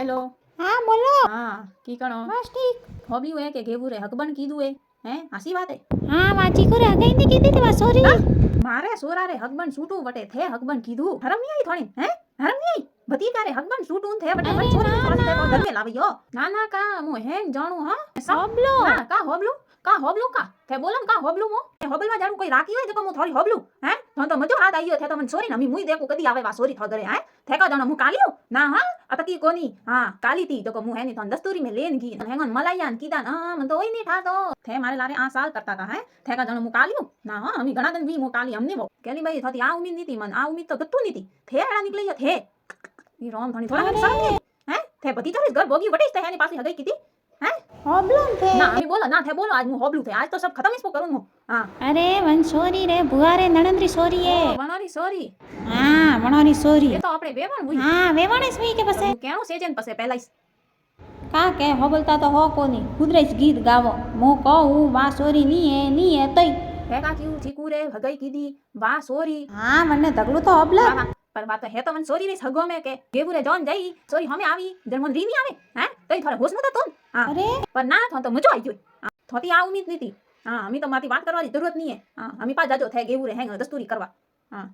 Hello हाँ बोलो। हाँ की कणो बस ठीक। होबियो है के घेवू रे हकबन कीधु है हासी बात है हाँ वाची को रे कहीं नहीं की थी सॉरी। मारे सोरा रे हकबन सूटू वटे थे हकबन कीधु हरम नहीं आई थोड़ी हैं हरम नहीं आई भतीजा रे हकबन सूटू थे वटे मन छोरी वास्ते तो घर में लावियो ना का मु हेंग जाणू हां होबलो ना का होबलू का थे बोलम का होबलू मो होबल में जाणू कोई राखी होय जको मु थोड़ी होबलू हैं तो मजो हाथ आइयो थे तो मन सोरी नमी मुई देखो कदी आवे वा सोरी थ घरे हैं थे का जाणू मु कालियो ना हां अतकी कोनी हां काली थी जको मु है नी तो दस्तूरी में लेन गी हेंगन मलायान कीदा ना मन तो ओई नहीं था तो थे मारे लारे आ साल करता था हैं थे का जाणू मु कालियो ना हां अमी घणा दिन वी मु काली हमने वो केली भाई थती आ उम्मीद नी थी मन आ उम्मीद तो गत्तू नी थी थे एड़ा निकले थे ई रोम धणी थोड़ा मन शर्म नहीं हैं थे भतीजा रे घर भोगी वटे थे हेनी पासी हगई कीती हैं होबलो थे ना अभी बोलो ना थे बोलो आज मु होबलू थे आज तो सब खत्म इसको करूं मु हां अरे वन सॉरी रे बुआ रे नणंद्री सॉरी है। वणारी सॉरी हाँ वणारी सॉरी ये तो आपणे वेवण हुई हाँ वेवाणे सुई के पसे केणो सेजन पसे पहला का के होबलता तो हो कोनी खुदरेज गीत गावो मो कहूं वा सॉरी नी है तई हेगा क्यों चीकू रे हगई कीधी वाह सॉरी हाँ मने दगलू तो होबला पर बात है तो मन सॉरी रे सगो में के गेबुरे जॉन जाई सॉरी हमें आवी जन्मन री नहीं आवे हैं तई थोड़ा होश में तो हां अरे पर ना तो मजो आई गयो थोती आ उम्मीद नहीं थी हां हमी तो माती बात करवा दी जरूरत नहीं है हां हमी पास जाजो थे गेबुरे हैंग दस्तूरी करवा हां